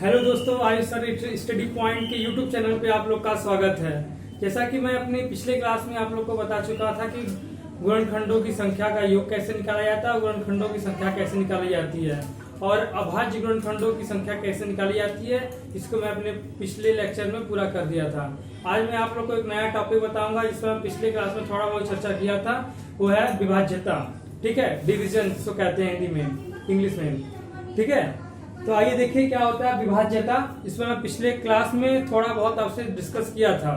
Hello दोस्तों, Ayush sir study point के YouTube channel पे आप लोग का स्वागत है। जैसा कि मैं अपने पिछले क्लास में आप लोग को बता चुका था कि गुणनखंडों की संख्या का योग कैसे निकाला जाता है, गुणनखंडों की संख्या कैसे निकाली जाती है और अभाज्य गुणनखंडों की संख्या कैसे निकाली जाती है, इसको मैं अपने पिछले लेक्चर में पूरा कर दिया था। आज मैं आप लोग को एक नया टॉपिक बताऊंगा जिसमें मैं पिछले क्लास में थोड़ा बहुत चर्चा किया था, वो है विभाज्यता। ठीक है, डिवीजन जिसको कहते हैं हिंदी में, इंग्लिश में। ठीक है, तो आइए देखिए क्या होता है विभाज्यता। इसमें मैं पिछले क्लास में थोड़ा बहुत आपसे डिस्कस किया था।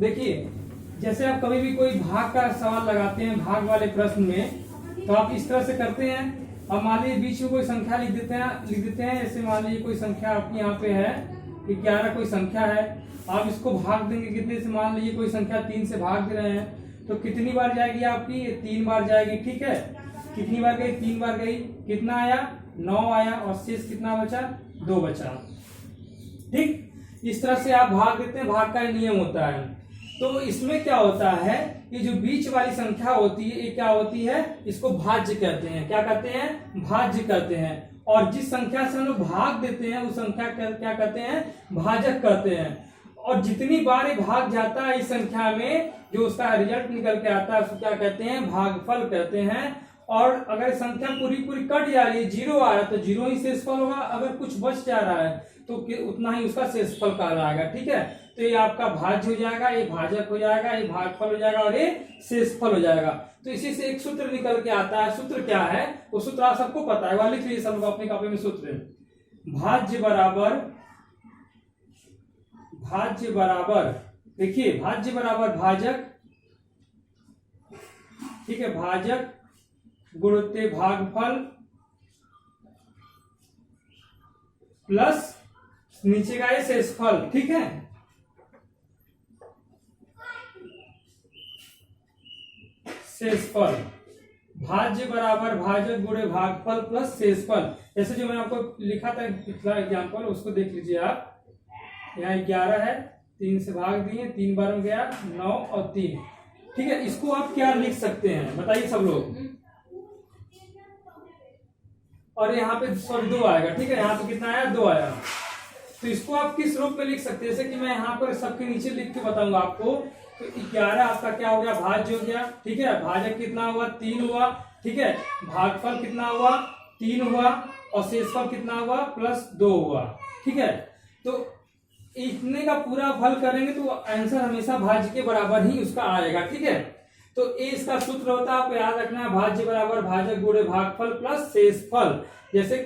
देखिए, जैसे आप कभी भी कोई भाग का सवाल लगाते हैं भाग वाले प्रश्न में, तो आप इस तरह से करते हैं। अब मान लीजिए बीच में कोई संख्या लिख देते हैं। जैसे मान लीजिए कोई संख्या आपकी यहाँ पे है 11, कोई संख्या है। आप इसको भाग देंगे कितने से, मान लीजिए कोई संख्या 3 से भाग दे रहे हैं, तो कितनी बार जाएगी आपकी, 3 बार जाएगी। ठीक है, कितनी बार गई, 3 बार गई। कितना आया, 9 आया, और शेष कितना बचा, 2 बचा। ठीक, इस तरह से आप भाग देते हैं, भाग का नियम होता है। तो इसमें क्या होता है कि जो बीच वाली संख्या होती है, ये क्या होती है, इसको भाज्य कहते हैं। क्या कहते हैं, भाज्य कहते हैं। और जिस संख्या से हम लोग भाग देते हैं उस संख्या क्या कहते हैं, भाजक कहते हैं। और जितनी बार ये भाग जाता है इस संख्या में, जो उसका रिजल्ट निकल के आता है, उसको क्या कहते हैं, भागफल कहते हैं। और अगर संख्या पूरी कट जा रही है, 0 आ रहा है, तो 0 ही शेषफल होगा। अगर कुछ बच जा रहा है तो उतना ही उसका शेषफल कहलाएगा। ठीक है, तो ये आपका भाज्य हो जाएगा, ये भाजक हो जाएगा, ये भागफल हो जाएगा और ये शेषफल हो जाएगा। तो इसी से एक सूत्र निकल के आता है। सूत्र क्या है, वो सूत्र आप सबको पता है, वह लिख लीजिए सब लोग अपनी कॉपी में। सूत्र भाज्य बराबर, देखिए भाज्य बराबर भाजक। ठीक है, भाजक गुणित भागफल प्लस नीचे का ये शेषफल। ठीक है, शेषफल। भाज्य बराबर भाजक गुणे भागफल प्लस शेषफल। जैसे जो मैंने आपको लिखा था पिछला एग्जाम्पल, उसको देख लीजिए आप। यहाँ 11 है, 3 से भाग दिए, 3 बार में गया 9 और 3। ठीक है, इसको आप क्या लिख सकते हैं बताइए सब लोग। और यहाँ पे 2 आएगा। ठीक है, यहाँ पे कितना आया, 2 आया। तो इसको आप किस रूप में लिख सकते हैं, जैसे कि मैं यहाँ पर सबके नीचे लिख के बताऊंगा आपको। तो 11 आपका क्या हो गया, भाज्य हो गया। ठीक है, भाजक कितना हुआ, 3 हुआ। ठीक है, भागफल कितना हुआ, 3 हुआ, और शेषफल कितना हुआ, +2 हुआ। ठीक है, तो इतने का पूरा फल करेंगे तो आंसर हमेशा भाज्य के बराबर ही उसका आएगा। ठीक है, तो ये इसका सूत्र होता है, आपको याद रखना है, भाज्य बराबर भाजक गुणे भागफल प्लस शेषफल। जैसे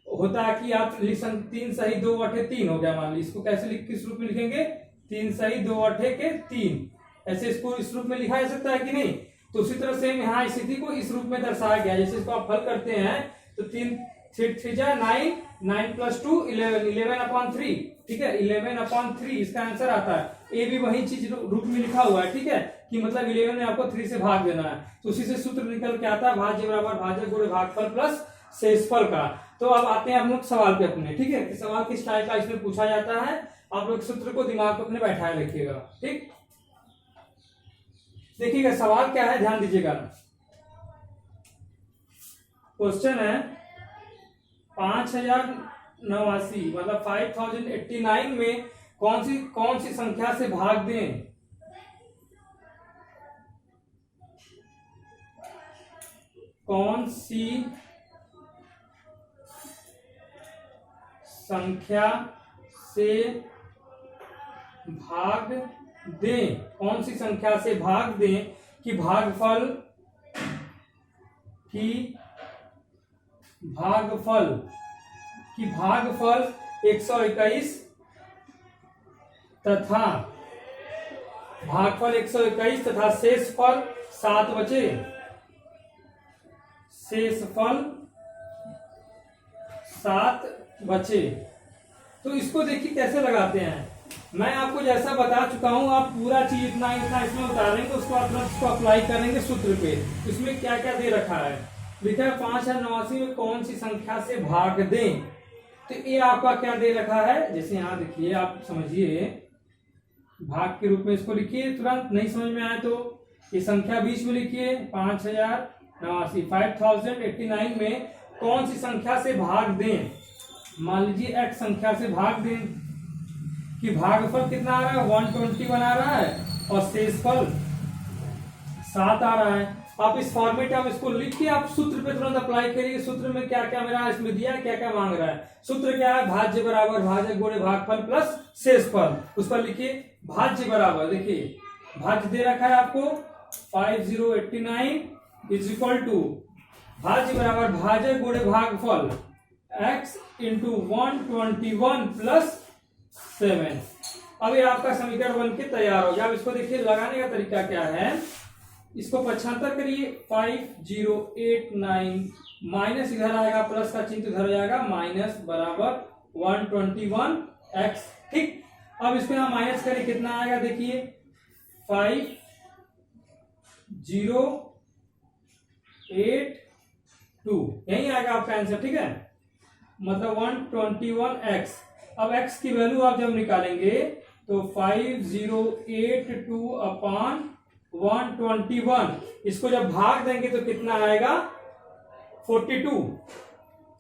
होता है कि आप लिख 3 सही 2 अठे 3 हो गया, मान लीजिए। इसको कैसे किस रूप में लिखेंगे, 3 सही 2 अठे के 3। ऐसे इसको इस रूप में लिखा जा सकता है कि नहीं। तो उसी तरह से यहाँ स्थिति को इस रूप में दर्शाया गया। जैसे इसको आप हल करते हैं तो 3 3 जा 9, 9 + 2 11, 11/3। ठीक है, 11/3 इसका आंसर आता है। ये भी वही चीज रूप में लिखा हुआ है। ठीक है, कि मतलब 11 में आपको 3 से भाग देना है। तो उसी से सूत्र निकल के आता है, भाज्य बराबर भाजक गुणे भागफल प्लस शेषफल का। तो अब आते हैं हम लोग सवाल पे अपने। ठीक है, सवाल किस टाइप का इसमें पूछा जाता है, आप लोग सूत्र को दिमाग पे अपने बैठाए रखिएगा। ठीक, देखिएगा सवाल क्या है, ध्यान दीजिएगा। क्वेश्चन है 5089 मतलब 5089 में कौन सी संख्या से भाग दें। कौन सी संख्या से भाग दें, कौन सी संख्या से भाग दें कि भागफल 121 तथा भागफल 121 तथा शेषफल 7 बचे। शेषफल 7 बचे। तो इसको देखिए कैसे लगाते हैं। मैं आपको जैसा बता चुका हूं, आप पूरा चीज इतना इसमें उतारेंगे, उसको आप इसको अप्लाई करेंगे सूत्र पे। इसमें क्या क्या दे रखा है, लिखा है 5089 में कौन सी संख्या से भाग दें। तो ये आपका क्या दे रखा है, जैसे यहाँ देखिए, आप समझिए, भाग के रूप में इसको लिखिए। तुरंत नहीं समझ में आए तो ये संख्या बीच में लिखिए 5089 में कौन सी संख्या से भाग दें। मान लीजिए x संख्या से भाग दें कि भागफल कितना आ रहा है 121 आ रहा है और शेषफल 7 आ रहा है। आप इस फॉर्मेट आप इसको लिख के आप सूत्र पे तुरंत अप्लाई करिए। सूत्र में क्या क्या मेरा इसमें दिया है, क्या क्या मांग रहा है। सूत्र क्या है, भाज्य बराबर भाजक गुणे भागफल प्लस शेषफल। उस पर लिखिए भाज्य बराबर, देखिए भाज्य दे रखा है आपको 5089 इज इक्वल टू भाज्य बराबर भाजक गुणे भागफल x इंटू 121 प्लस 7। अब ये आपका समीकरण बन के तैयार हो गया। अब इसको देखिए लगाने का तरीका क्या है, इसको पक्षांतर करिए 5089 माइनस इधर आएगा, प्लस का चिन्ह इधर जाएगा, माइनस बराबर 121x। ठीक, अब इसको यहां माइनस करिए कितना आएगा, देखिए 5082 यही आएगा आपका आंसर। ठीक है, मतलब 121x। अब x की वैल्यू आप जब निकालेंगे तो 5082 अपॉन 121, इसको जब भाग देंगे तो कितना आएगा 42।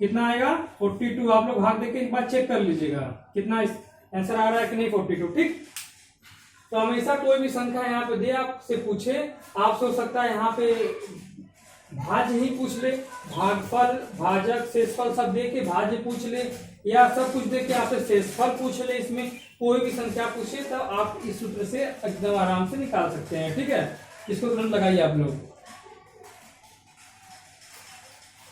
कितना आएगा 42। आप लोग भाग देके एक बार चेक कर लीजिएगा कितना आंसर आ रहा है कि नहीं 42। ठीक, तो हमेशा कोई भी संख्या यहाँ पे दे आपसे पूछे, आप सोच सकता है यहाँ पे भाज्य ही पूछ ले, भागफल भाजक शेषफल सब दे के भाज्य पूछ ले, या सब कुछ दे के आपसे शेषफल पूछ ले, इसमें कोई भी संख्या पूछे तो आप इस सूत्र से एकदम आराम से निकाल सकते हैं। ठीक है, इसको तुरंत लगाइए आप लोग।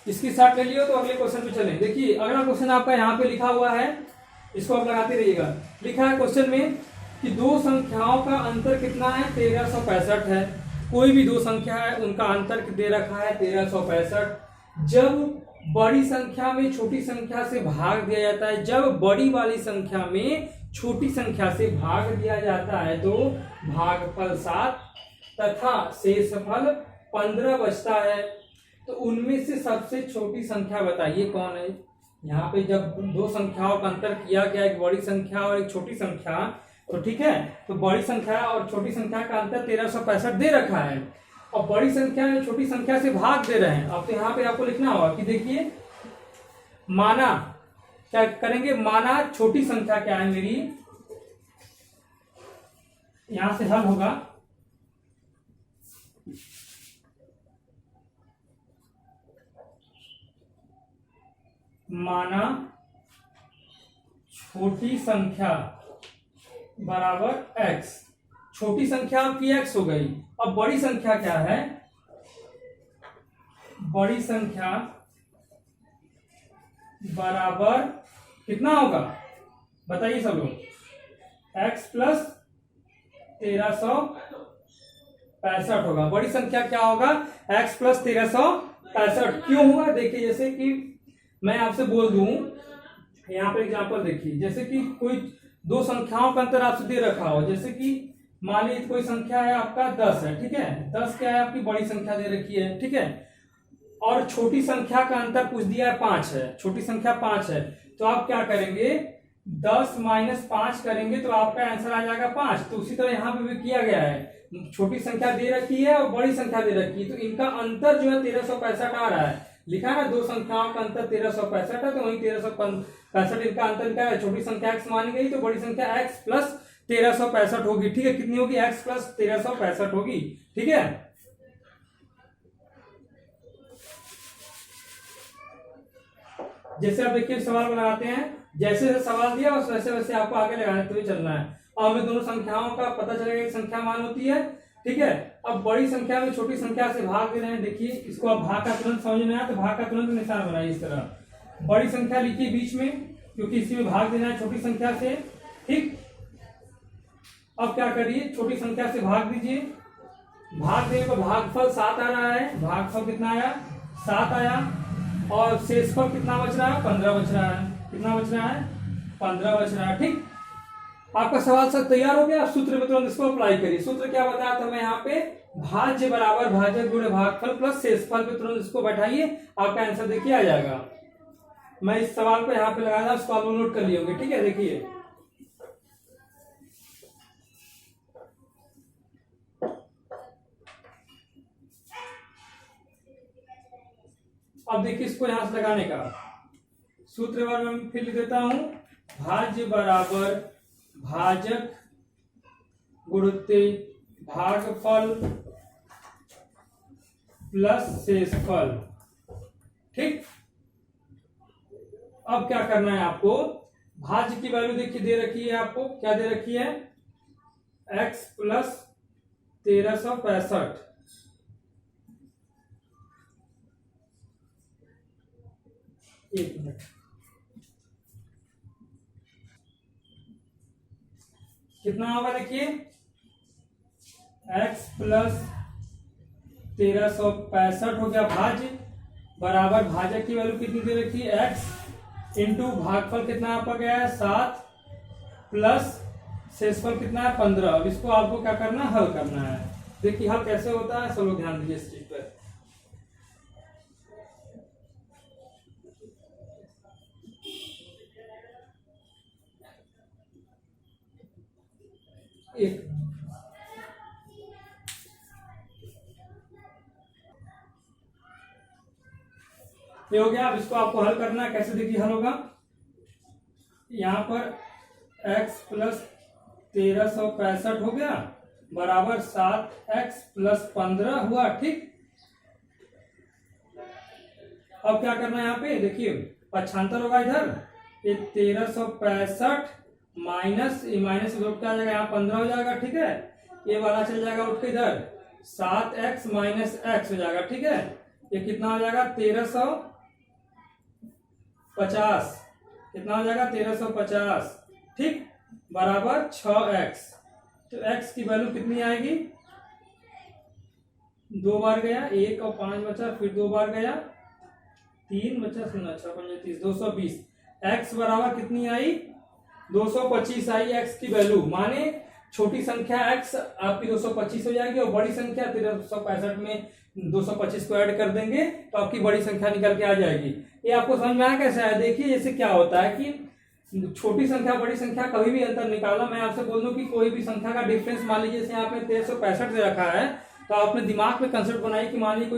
इसकी शॉर्ट ले लियो तो अगले क्वेश्चन पे चलें। देखिए अगला क्वेश्चन आपका यहाँ पे लिखा हुआ है, इसको आप लगाते रहिएगा। लिखा है क्वेश्चन में कि दो संख्याओं का अंतर कितना है 1365 है। कोई भी दो संख्या है उनका अंतर दे रखा है 1365। जब बड़ी संख्या में छोटी संख्या से भाग दिया जाता है, जब बड़ी वाली संख्या में छोटी संख्या से भाग दिया जाता है तो भागफल 7 तथा शेषफल 15 बचता है। तो उनमें से सबसे छोटी संख्या बताइए कौन है। यहाँ पे जब दो संख्याओं का अंतर किया गया, एक बड़ी संख्या और एक छोटी संख्या, तो ठीक है, तो बड़ी संख्या और छोटी संख्या का अंतर 1365 दे रखा है और बड़ी संख्या में छोटी संख्या से भाग दे रहे हैं। अब तो यहाँ पे आपको लिखना होगा कि देखिए माना, क्या करेंगे, माना छोटी संख्या क्या है मेरी, यहां से हल होगा माना छोटी संख्या बराबर x। छोटी संख्या आपकी x हो गई। अब बड़ी संख्या क्या है, बड़ी संख्या बराबर कितना होगा बताइए सब लोग, x प्लस 1365 होगा। बड़ी संख्या क्या होगा, x प्लस 1365। क्यों हुआ, देखिए जैसे कि मैं आपसे बोल दूं, यहाँ पे एग्जांपल देखिए, जैसे कि कोई दो संख्याओं का अंतर आपसे दे रखा हो, जैसे कि मान लीजिए कोई संख्या है आपका 10 है, ठीक है, 10 क्या है आपकी बड़ी संख्या दे रखी है, ठीक है, और छोटी संख्या का अंतर पूछ दिया है 5 है, छोटी संख्या 5 है, तो आप क्या करेंगे 10 माइनस 5 करेंगे तो आपका आंसर आ जाएगा 5। तो उसी तरह यहाँ पे भी किया गया है, छोटी संख्या दे रखी है और बड़ी संख्या दे रखी है, तो इनका अंतर जो है 1365 आ रहा है। लिखा है ना, दो संख्याओं का अंतर 1365 है, तो वही 1365 इनका अंतर क्या है, छोटी संख्या x मानी गई तो बड़ी संख्या x प्लस 1365 होगी। ठीक है, कितनी होगी, x प्लस 1365 होगी। ठीक है, जैसे आप देखिए सवाल बनाते हैं, जैसे जैसे सवाल दिया उस वैसे वैसे आपको आगे लगाते हुए चलना है और हमें दोनों संख्याओं का पता चलेगा कि संख्या मान होती है। ठीक है, अब बड़ी संख्या में छोटी संख्या से भाग दे रहे हैं, देखिए इसको आप भाग का तुरंत समझ में आया तो भाग का तुरंत निशान बनाइए इस तरह, बड़ी संख्या लिखिए बीच में क्योंकि इसी में भाग देना है छोटी संख्या से। ठीक, अब क्या करिए, छोटी संख्या से भाग दीजिए, भाग देने पर भागफल 7 आ रहा है, भागफल कितना आया 7 आया, और शेषफल कितना बच रहा है 15 बच रहा है। कितना बच रहा है 15 बच रहा है। ठीक, आपका सवाल सब तैयार हो गया। आप सूत्र में तुरंत इसको अप्लाई करिए। सूत्र क्या बताया था मैं यहाँ पे, भाज्य बराबर भाजक गुणे भागफल प्लस शेषफल पे तुरंत इसको बैठाइए, आपका आंसर देखिए आ जाएगा। मैं इस सवाल को यहाँ पे लगाया था, उसको आप नोट कर लिए होंगे। ठीक है, देखिए अब देखिए इसको यहां से लगाने का, सूत्र बार मैं फिर लिख देता हूं, भाज्य बराबर भाजक गुणित भागफल प्लस शेषफल। ठीक, अब क्या करना है आपको, भाज्य की वैल्यू देखिए दे रखी है, आपको क्या दे रखी है, x प्लस 1365। एक मिनट, कितना होगा देखिए, x प्लस 1365 हो गया भाज्य, बराबर भाजक की वैल्यू कितनी दे रखी है, x इंटू भागफल कितना आपका गया है 7 प्लस शेषफल कितना है 15। अब इसको आपको क्या करना है, हल करना है। देखिए हल कैसे होता है, सब लोग ध्यान दीजिए इस चीज पर। एक ये हो गया। अब इसको आपको हल करना है, कैसे देखिए हल होगा, यहां पर x प्लस 1365 हो गया बराबर 7x प्लस 15 हुआ। ठीक, अब क्या करना है, यहाँ पे देखिए पक्षांतर होगा इधर, ये 1365 माइनस माइनस उठ के आ जाएगा, यहाँ 15 हो जाएगा। ठीक है, ये वाला चल जाएगा उठ के इधर, 7x माइनस x हो जाएगा। ठीक है, ये कितना हो जाएगा 1350, कितना हो जाएगा 1350। ठीक, बराबर 6x। तो x की वैल्यू कितनी आएगी, 2 बार गया, 1 और 5 बचा, फिर 2 बार गया, 3 बचा, 6 220। x बराबर कितनी आई, 225 आई x की वैल्यू। माने छोटी संख्या x आपकी 225 हो जाएगी और बड़ी संख्या 1365 में 225 को ऐड कर देंगे तो आपकी बड़ी संख्या निकल के आ जाएगी। ये आपको समझ में आया कैसे है। देखिए जैसे क्या होता है कि छोटी संख्या बड़ी संख्या कभी भी अंतर निकाला, मैं आपसे बोल दूं कि कोई भी संख्या का डिफरेंस मान लीजिए जैसे यहाँ पे 1365 दे रखा है, तो आपने दिमाग में कंसेप्ट बनाई कि मान लीजिए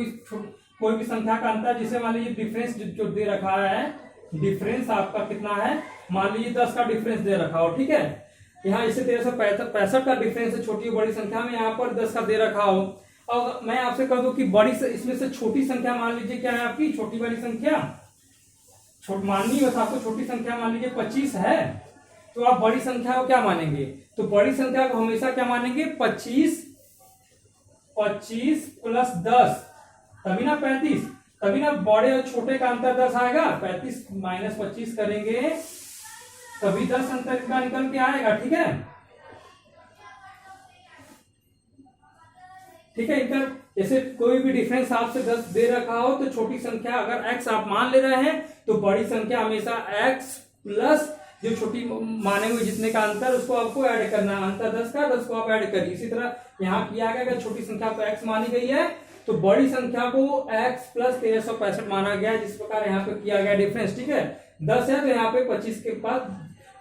कोई भी संख्या का अंतर, जिसे मान लीजिए डिफरेंस जो दे रखा है, डिफरेंस आपका कितना है, मान लीजिए 10 का डिफरेंस दे रखा हो। ठीक है, यहाँ इसे 1365 का डिफरेंस है छोटी बड़ी संख्या में, यहाँ पर 10 का दे रखा हो। और मैं आपसे कह दूं कि बड़ी से इसमें से छोटी संख्या मान लीजिए क्या है आपकी, छोटी वाली संख्या माननी हो, आपको छोटी संख्या मान लीजिए 25 है, तो आप बड़ी संख्या को क्या मानेंगे, तो बड़ी संख्या को हमेशा क्या मानेंगे, 25 प्लस 10 तभी ना 35, तभी ना बड़े और छोटे का अंतर 10 आएगा। 35 माइनस 25 करेंगे तभी 10 अंतर का निकल के आएगा। ठीक है, ठीक है, इनका जैसे कोई भी डिफरेंस आपसे 10 दे रखा हो तो छोटी संख्या अगर x आप मान ले रहे हैं तो बड़ी संख्या हमेशा x प्लस जो छोटी माने हुए जितने का अंतर उसको आपको ऐड करना है, अंतर 10 का 10 को आप ऐड करिए। इसी तरह यहाँ किया गया कि छोटी संख्या को x मानी गई है तो बड़ी संख्या को x प्लस 1365 माना गया, जिस प्रकार यहाँ पे किया गया डिफरेंस। ठीक है, 10 है तो यहाँ पे 25 के बाद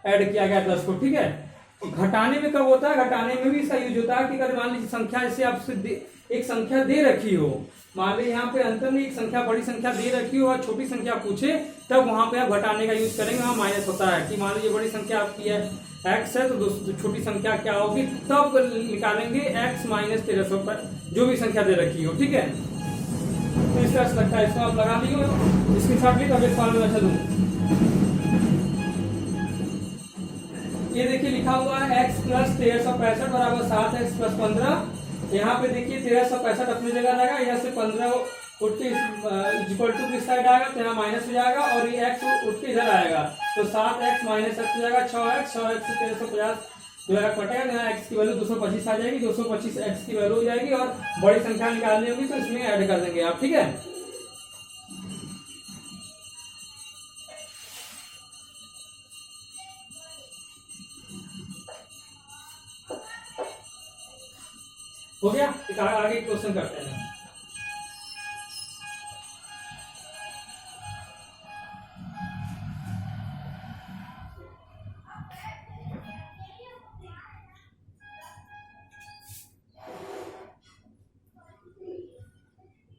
ऐड किया गया 10 को। ठीक है, घटाने में कब होता है, घटाने में भी इसका यूज होता है कि अगर मान लीजिए संख्या जैसे आपसे एक संख्या दे रखी हो, मान लीजिए यहाँ पे अंतर में एक संख्या बड़ी संख्या दे रखी हो और छोटी संख्या पूछे, तब वहां पे आप घटाने का यूज करेंगे। वहां माइनस होता है कि मान लीजिए बड़ी संख्या आपकी है x है तो छोटी संख्या क्या होगी, तब निकालेंगे x माइनस 1300 जो भी संख्या दे रखी हो। ठीक है, तो इस तरह से लगता है, इसको आप लगा लीजिए, इसके साथ भी तब सवाल में अच्छा दूँ। ये देखिए लिखा हुआ है x प्लस 1365 बराबर 7x प्लस 15। यहाँ पे देखिए 1365 अपनी जगह रहेगा, यहाँ से 15 उठ के इक्वल टू किस साइड आएगा तो यहाँ माइनस हो जाएगा और ये x उठ के इधर आएगा तो 7x माइनस x हो जाएगा 6x से 1350 जो है कटेगा, यहाँ x की वैल्यू 225 आ जाएगी, 225 x की वैल्यू हो जाएगी और बड़ी संख्या निकालनी होगी तो इसमें ऐड कर देंगे आप। ठीक है, हो गया। एक आगे क्वेश्चन करते हैं।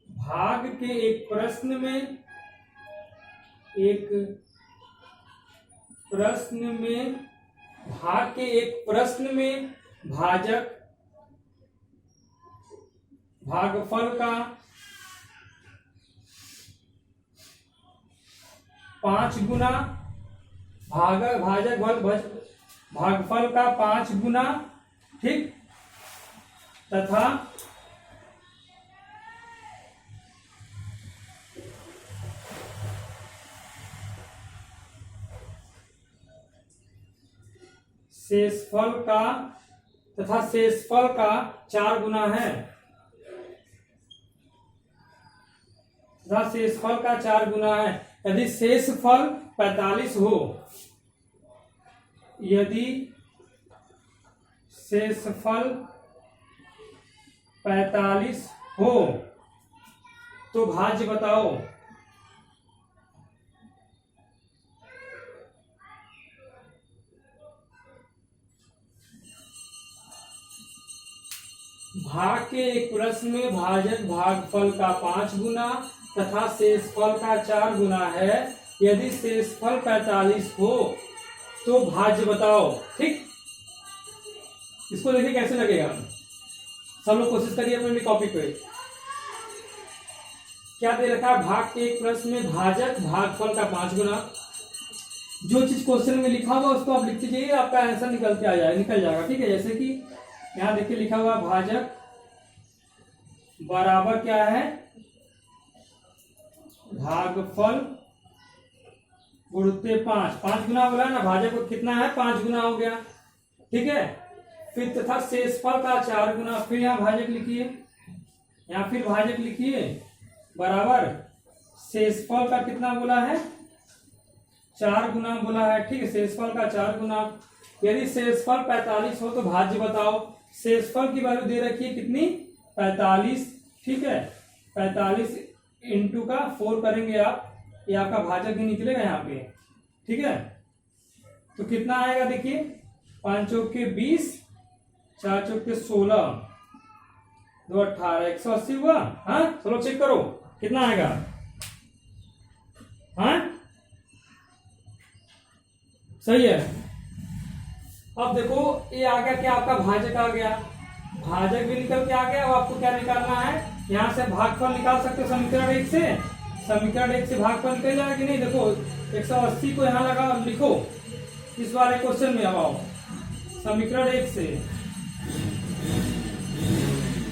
भाग के एक प्रश्न में एक प्रश्न में भाग के एक प्रश्न में भाजक भागफल का 5 गुना भागफल का 5 गुना, ठीक, तथा शेषफल का 4 गुना है, तथा शेषफल का 4 गुना है। यदि शेषफल 45 हो, यदि शेषफल 45 हो तो भाज्य बताओ। भाग के एक प्रश्न में भाजक भागफल का 5 गुना तथा शेषफल का 4 गुना है। यदि शेषफल 45 हो तो भाज्य बताओ, ठीक। इसको देखिए कैसे लगेगा, सब लोग कोशिश करिए अपनी कॉपी पे। क्या दे रखा है, भाग के एक प्रश्न में भाजक भागफल का 5 गुना। जो चीज क्वेश्चन में लिखा हुआ उसको आप लिखते जाइए, आपका आंसर निकल जाएगा, ठीक है। जैसे कि यहां देखिए लिखा हुआ भाजक बराबर क्या है, भागफल गुणित 5 गुना बोला ना, भाजक को कितना है, 5 गुना हो गया, ठीक है। फिर तथा शेषफल का 4 गुना, फिर यहाँ भाजक लिखिए, यहाँ फिर भाजक लिखिए बराबर शेषफल का कितना बोला है, 4 गुना बोला है, ठीक है। शेषफल का 4 गुना। यदि शेषफल 45 हो तो भाज्य बताओ। शेषफल की वैल्यू दे रखी है कितनी, 45, ठीक है। 45 इंटू का 4 करेंगे आप, ये आपका भाजक ही निकलेगा यहाँ पे, ठीक है। तो कितना आएगा देखिए, 5 चौक के 20, 4 चौक के 16, 2 18, 180 हुआ। हाँ चलो चेक करो कितना आएगा। हाँ सही है। अब देखो ये आ गया क्या, आपका भाजक आ गया, भाजक भी निकल के आ गया। अब आपको क्या निकालना है, यहाँ से भागफल निकाल सकते हो समीकरण 1 से। समीकरण 1 से भागफल निकल जाएगा कि नहीं, देखो 180 को यहाँ लगा लिखो इस वाले क्वेश्चन में। अब आओ समीकरण 1 से,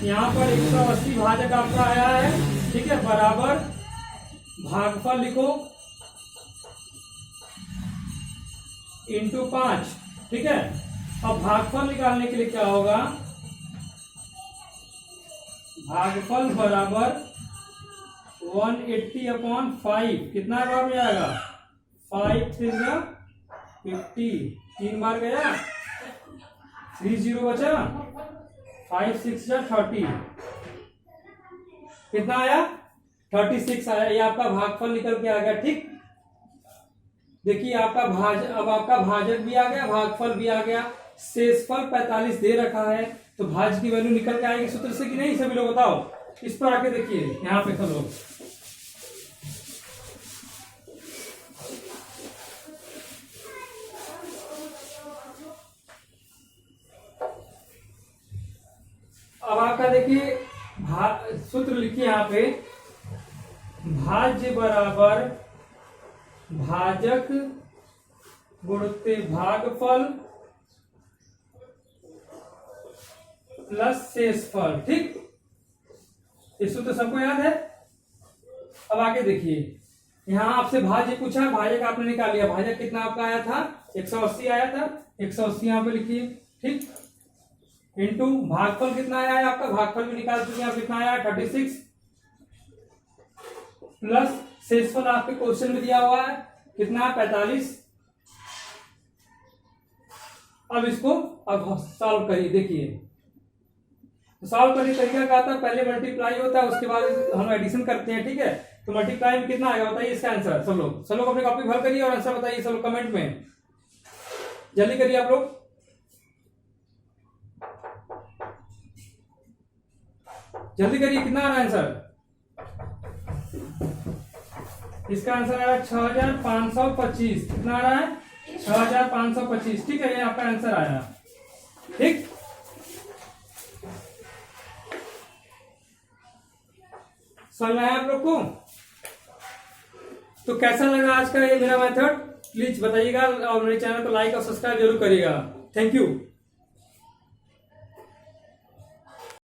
यहाँ पर 180 भाजक आपका आया है, ठीक है, बराबर भागफल लिखो इंटू 5, ठीक है। अब भागफल निकालने के लिए क्या होगा, भागफल बराबर 180/5, कितना बार में आएगा, 5 3 50, 3 बार गया, 30 बचा, 5 6 30, कितना आया, 36 आया। ये आपका भागफल निकल के आ गया, ठीक। देखिए आपका अब आपका भाजक भी आ गया, भागफल भी आ गया, शेषफल 45 दे रखा है, तो भाज्य की वैल्यू निकल के आएगी सूत्र से कि नहीं, सभी लोग बताओ। इस पर आके देखिए यहाँ पे सब लोग, अब आपका देखिए सूत्र लिखिए यहाँ पे, भाज्य बराबर भाजक गुणित भागफल प्लस शेषफल, ठीक। ये सूत्र सबको याद है। अब आगे देखिए, यहाँ आपसे भाज्य पूछा, भाजक आपने निकाल लिया, भाजक कितना आपका आया था, 180 आया था, 180 यहाँ पे लिखिए, ठीक। इंटू भागफल कितना आया है आपका, भागफल भी निकाल चुके हैं, कितना आया 36, प्लस शेषफल आपके क्वेश्चन में दिया हुआ है कितना, 45। अब इसको अब सॉल्व करिए, देखिए सॉल्व करने तरीका क्या था, पहले मल्टीप्लाई होता है, उसके बाद हम एडिशन करते हैं, ठीक है। तो मल्टीप्लाई में कितना आएगा बताइए इसका आंसर, सब लोग अपने कॉपी भर करिए और आंसर बताइए सब लोग कमेंट में, जल्दी करिए आप लोग। जल्दी करिए, कितना आ रहा है आंसर, इसका आंसर आ रहा है 6525, कितना आ रहा है 6525। ठीक है, ये आपका आंसर आया। ठीक, समझ में आया आप लोग को? तो कैसा लगा आज का ये मेरा मेथड, प्लीज बताइएगा और मेरे चैनल को लाइक और सब्सक्राइब जरूर करिएगा। Thank you.